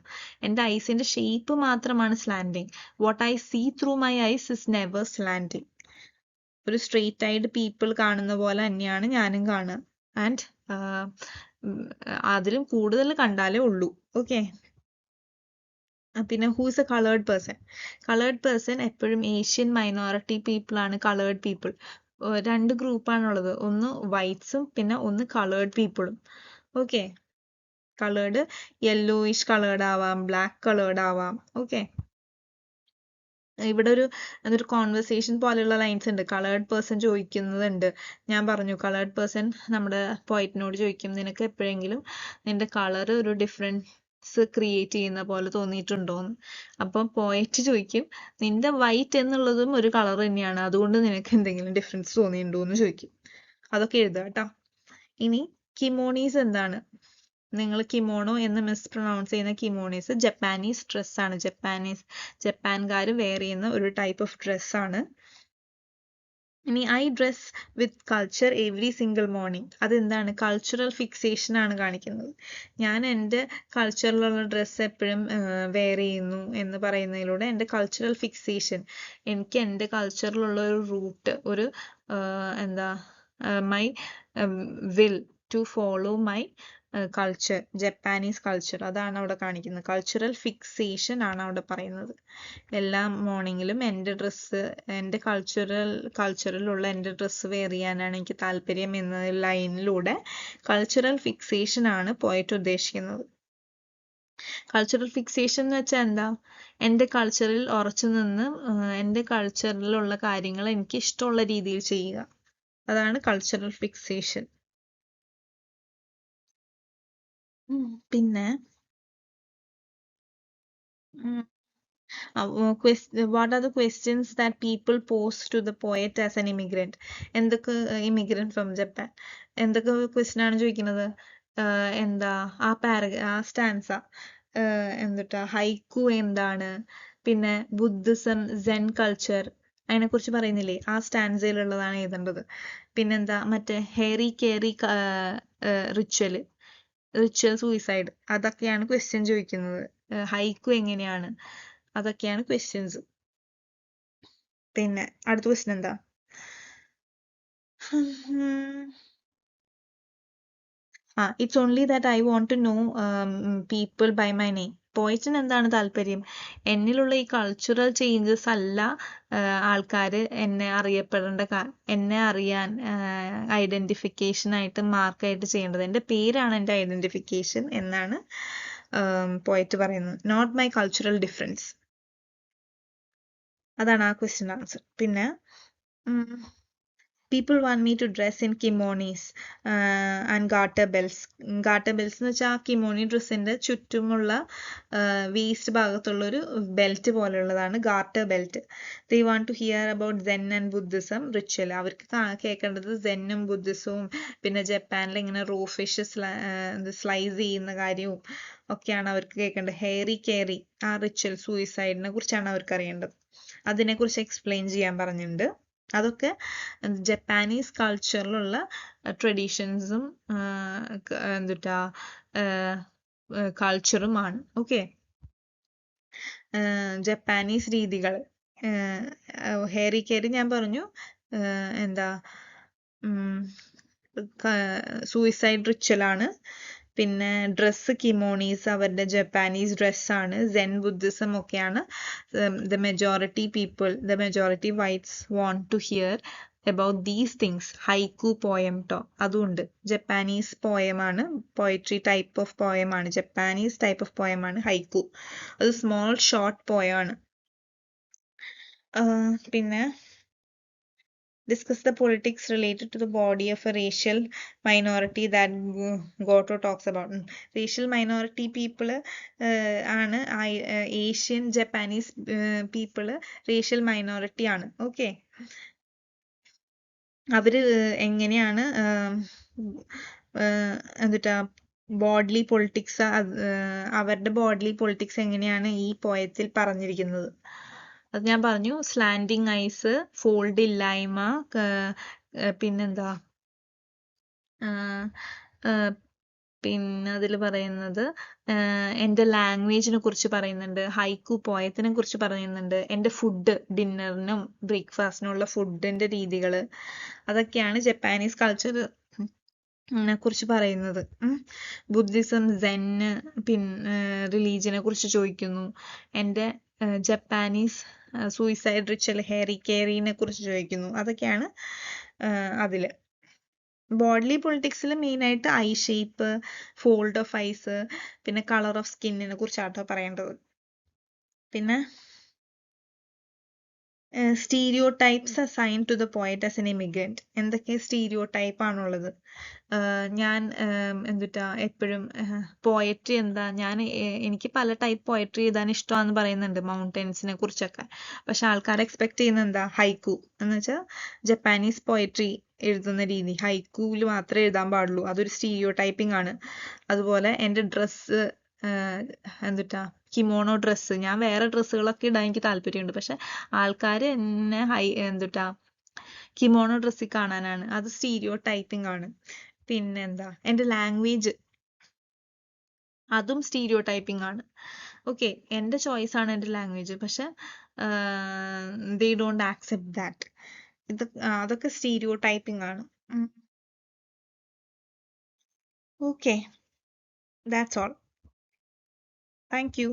Speaker 1: എൻ്റെ ഐസിൻ്റെ ഷേപ്പ് മാത്രമാണ് slanting. What I see through my eyes is never slanting. ഒരു സ്ട്രെയിറ്റ് ആയിട്ട് പീപ്പിൾ കാണുന്ന പോലെ തന്നെയാണ് ഞാനും കാണുക. ആൻഡ് അതിലും കൂടുതൽ കണ്ടാലേ ഉള്ളൂ. ഓക്കെ, പിന്നെ who's a coloured person? Coloured person എപ്പോഴും ഏഷ്യൻ മൈനോറിറ്റി പീപ്പിൾ ആണ്. കളേർഡ് പീപ്പിൾ രണ്ട് ഗ്രൂപ്പാണുള്ളത്, ഒന്ന് വൈറ്റ്സും പിന്നെ ഒന്ന് കളേർഡ് പീപ്പിളും. ഓക്കെ, കളേർഡ് യെല്ലോയിഷ് കളേർഡ് ആവാം, ബ്ലാക്ക് കളേർഡ് ആവാം. ഓക്കെ, ഇവിടെ അതൊരു കോൺവെർസേഷൻ പോലെയുള്ള ലൈൻസ് ഉണ്ട്. കളേർഡ് പേഴ്സൺ ചോദിക്കുന്നുണ്ട്, ഞാൻ പറഞ്ഞു കളേർഡ് പേഴ്സൺ നമ്മുടെ പോയിറ്റിനോട് ചോദിക്കും, നിനക്ക് എപ്പോഴെങ്കിലും നിന്റെ കളർ ഒരു ഡിഫറൻസ് ക്രിയേറ്റ് ചെയ്യുന്ന പോലെ തോന്നിയിട്ടുണ്ടോന്ന്. അപ്പം പോയറ്റ് ചോദിക്കും, നിന്റെ വൈറ്റ് എന്നുള്ളതും ഒരു കളർ തന്നെയാണ്, അതുകൊണ്ട് നിനക്ക് എന്തെങ്കിലും ഡിഫറൻസ് തോന്നിയിട്ടുണ്ടോ എന്ന് ചോദിക്കും. അതൊക്കെ എഴുതുക കേട്ടോ. ഇനി കിമോണീസ് എന്താണ്? നിങ്ങൾ കിമോണോ എന്ന് മിസ്പ്രൊണൗൺസ് ചെയ്യുന്ന കിമോണീസ് ജപ്പാനീസ് ഡ്രസ്സാണ്. ജപ്പാൻകാർ വെയർ ചെയ്യുന്ന ഒരു ടൈപ്പ് ഓഫ് ഡ്രസ്സാണ്. ഇനി I dress with culture every single morning. അതെന്താണ്? കൾച്ചറൽ ഫിക്സേഷൻ ആണ് കാണിക്കുന്നത്. ഞാൻ എൻ്റെ കൾച്ചറിലുള്ള ഡ്രസ്സ് എപ്പോഴും വെയർ ചെയ്യുന്നു എന്ന് പറയുന്നതിലൂടെ എൻ്റെ കൾച്ചറൽ ഫിക്സേഷൻ, എനിക്ക് എൻ്റെ കൾച്ചറിലുള്ള ഒരു റൂട്ട്, ഒരു my will to follow my culture, Japanese culture, അതാണ് അവിടെ കാണിക്കുന്നത്. കൾച്ചറൽ ഫിക്സേഷൻ ആണ് അവിടെ പറയുന്നത്. എല്ലാ മോർണിംഗിലും എൻ്റെ ഡ്രസ്സ്, എൻ്റെ കൾച്ചറിലുള്ള എൻ്റെ ഡ്രസ്സ് വെയർ ചെയ്യാനാണ് എനിക്ക് താല്പര്യം എന്ന ലൈനിലൂടെ കൾച്ചറൽ ഫിക്സേഷൻ ആണ് പോയിട്ട് ഉദ്ദേശിക്കുന്നത്. കൾച്ചറൽ ഫിക്സേഷൻ എന്ന് വെച്ചാൽ എന്താ? എൻ്റെ കൾച്ചറിൽ ഉറച്ചു നിന്ന് എൻ്റെ കൾച്ചറിലുള്ള കാര്യങ്ങൾ എനിക്ക് ഇഷ്ടമുള്ള രീതിയിൽ ചെയ്യുക, അതാണ് കൾച്ചറൽ ഫിക്സേഷൻ. പിന്നെ what are the questions that people pose to the poet as an immigrant? എന്തൊക്കെ immigrant from Japan, എന്തൊക്കെ ക്വസ്റ്റ്യൻ ആണ് ചോദിക്കുന്നത്? എന്താ ആ സ്റ്റാൻസ എന്തുട്ടാ ഹൈക്കു എന്താണ്, പിന്നെ ബുദ്ധിസം, സെൻ കൾച്ചർ, അതിനെക്കുറിച്ച് പറയുന്നില്ലേ, ആ സ്റ്റാൻസയിലുള്ളതാണ് എഴുതേണ്ടത്. പിന്നെന്താ മറ്റേ ഹേറി കേറി റിച്വൽ സൂയിസൈഡ്, അതൊക്കെയാണ് ക്വസ്റ്റ്യൻ ചോദിക്കുന്നത്. ഹൈക്കു എങ്ങനെയാണ്, അതൊക്കെയാണ് ക്വസ്റ്റ്യൻസ്. പിന്നെ അടുത്ത ക്വസ്റ്റ്യൻ എന്താ? It's only that I want to know people by my name. പോയിറ്റിന് എന്താണ് താല്പര്യം? എന്നിലുള്ള ഈ കൾച്ചറൽ ചേഞ്ചസ് അല്ല ആൾക്കാർ എന്നെ അറിയപ്പെടേണ്ട, എന്നെ അറിയാൻ ഐഡൻറ്റിഫിക്കേഷൻ ആയിട്ട് മാർക്കായിട്ട് ചെയ്യേണ്ടത്. എൻ്റെ പേരാണ് എൻ്റെ ഐഡൻറ്റിഫിക്കേഷൻ എന്നാണ് പോയിറ്റ് പറയുന്നത്. Not my cultural difference. അതാണ് ആ ക്വസ്റ്റ്യൻ ആൻസർ. പിന്നെ people want me to dress in kimonis and garter belts. Garter belts എന്ന് വെച്ചാൽ ആ കിമോണി ഡ്രസ്സിൻ്റെ ചുറ്റുമുള്ള വേസ്റ്റ് ഭാഗത്തുള്ളൊരു ബെൽറ്റ് പോലെയുള്ളതാണ് garter belt. They want to hear about Zen and Buddhism ritual. അവർക്ക് കേൾക്കേണ്ടത് സെന്നും ബുദ്ധിസവും പിന്നെ ജപ്പാനിൽ ഇങ്ങനെ റോ ഫിഷ് സ്ലൈസ് ചെയ്യുന്ന കാര്യവും ഒക്കെയാണ് അവർക്ക് കേൾക്കേണ്ടത്. ഹെയറി കേറി ആ റിച്വൽ സൂയിസൈഡിനെ കുറിച്ചാണ് അവർക്ക് അറിയേണ്ടത്. അതിനെക്കുറിച്ച് എക്സ്പ്ലെയിൻ ചെയ്യാൻ പറഞ്ഞിട്ടുണ്ട്. അതൊക്കെ ജപ്പാനീസ് കൾച്ചറിലുള്ള ട്രഡീഷൻസും എന്തുട്ടാ കൾച്ചറുമാണ്. ഓക്കെ, ജപ്പാനീസ് രീതികൾ. ഹെയറി കെയറി ഞാൻ പറഞ്ഞു, എന്താ സൂയിസൈഡ് റിച്വലാണ്. പിന്നെ ഡ്രസ്സ് കിമോണീസ് അവരുടെ ജപ്പാനീസ് ഡ്രസ്സാണ്. സെൻ ബുദ്ധിസം ഒക്കെയാണ്. The majority whites want to hear about these things. Haiku poem too, അതുണ്ട്. ജപ്പാനീസ് പോയമാണ്, പോയട്രി ടൈപ്പ് ഓഫ് പോയമാണ്, ജപ്പാനീസ് ടൈപ്പ് ഓഫ് പോയമാണ് ഹൈക്കു. അത് സ്മോൾ ഷോർട്ട് പോയാണ്. പിന്നെ discuss the politics related to the body of a racial minority that Goto talks about. Racial minority people ആണ് Asian Japanese people racial minority ആണ്. Okay, അവര് എങ്ങനെയാണ് എന്തുട്ടാ ബോഡ്ലി പൊളിറ്റിക്സ്, അവരുടെ ബോഡ്ലി പൊളിറ്റിക്സ് എങ്ങനെയാണ് ഈ പോയത്തിൽ പറഞ്ഞിരിക്കുന്നത്. അത് ഞാൻ പറഞ്ഞു. സ്ലാൻഡിങ് ഐസ്, ഫോൾഡ് ഇല്ലായ്മ, പിന്നെന്താ പിന്നെ അതിൽ പറയുന്നത് എൻ്റെ ലാംഗ്വേജിനെ കുറിച്ച് പറയുന്നുണ്ട്, ഹൈക്കു പോയത്തിനെ കുറിച്ച് പറയുന്നുണ്ട്, എൻ്റെ ഫുഡ്, ഡിന്നറിനും ബ്രേക്ക്ഫാസ്റ്റിനുള്ള ഫുഡിൻ്റെ രീതികൾ, അതൊക്കെയാണ് ജപ്പാനീസ് കൾച്ചർ കുറിച്ച് പറയുന്നത്. ബുദ്ധിസം, സെന്ന്, പിന്നെ റിലീജിയനെ കുറിച്ച് ചോദിക്കുന്നു. എൻ്റെ ജപ്പാനീസ് സൂയിസൈഡ് റിച്വൽ, ഹെയറി കേറിനെ കുറിച്ച് ചോദിക്കുന്നു. അതൊക്കെയാണ് അതിൽ. ബോഡ്ലി പൊളിറ്റിക്സിൽ മെയിനായിട്ട് eye shape, fold of eyes, പിന്നെ കളർ ഓഫ് സ്കിന്നിനെ കുറിച്ചാട്ടോ പറയേണ്ടത്. പിന്നെ stereotypes assign to the poet as an immigrant. എന്തൊക്കെ സ്റ്റീരിയോ ടൈപ്പ് ആണുള്ളത്? ഞാൻ എന്തുട്ടാ എപ്പോഴും പോയട്രി എന്താ, എനിക്ക് പല ടൈപ്പ് പോയട്രി എഴുതാൻ ഇഷ്ടമാണെന്ന് പറയുന്നുണ്ട്, മൗണ്ടൻസിനെ കുറിച്ചൊക്കെ. പക്ഷെ ആൾക്കാർ എക്സ്പെക്ട് ചെയ്യുന്നത് എന്താ? ഹൈക്കു എന്ന് വെച്ചാൽ ജപ്പാനീസ് പോയട്രി എഴുതുന്ന രീതി, ഹൈക്കുവിൽ മാത്രമേ എഴുതാൻ പാടുള്ളൂ. അതൊരു സ്റ്റീരിയോ ടൈപ്പിംഗ് ആണ്. അതുപോലെ എൻ്റെ ഡ്രസ്സ് എന്തുട്ടാ കിമോണോ ഡ്രസ്സ്, ഞാൻ വേറെ ഡ്രസ്സുകളൊക്കെ ഇടാൻ എനിക്ക് താല്പര്യമുണ്ട്, പക്ഷെ ആൾക്കാർ എന്നെ എന്തുട്ടാ കിമോണോ ഡ്രസ്സിൽ കാണാനാണ്. അത് സ്റ്റീരിയോ ടൈപ്പിംഗ് ആണ്. പിന്നെന്താ എൻ്റെ ലാംഗ്വേജ്, അതും സ്റ്റീരിയോ ടൈപ്പിംഗ് ആണ്. ഓക്കെ, എൻ്റെ ചോയ്സ് ആണ് എൻ്റെ ലാംഗ്വേജ്, പക്ഷെ ദേ ഡോണ്ട് ആക്സെപ്റ്റ് ദാറ്റ്. അതൊക്കെ സ്റ്റീരിയോ ടൈപ്പിംഗ് ആണ്. Okay, that's all. Thank you.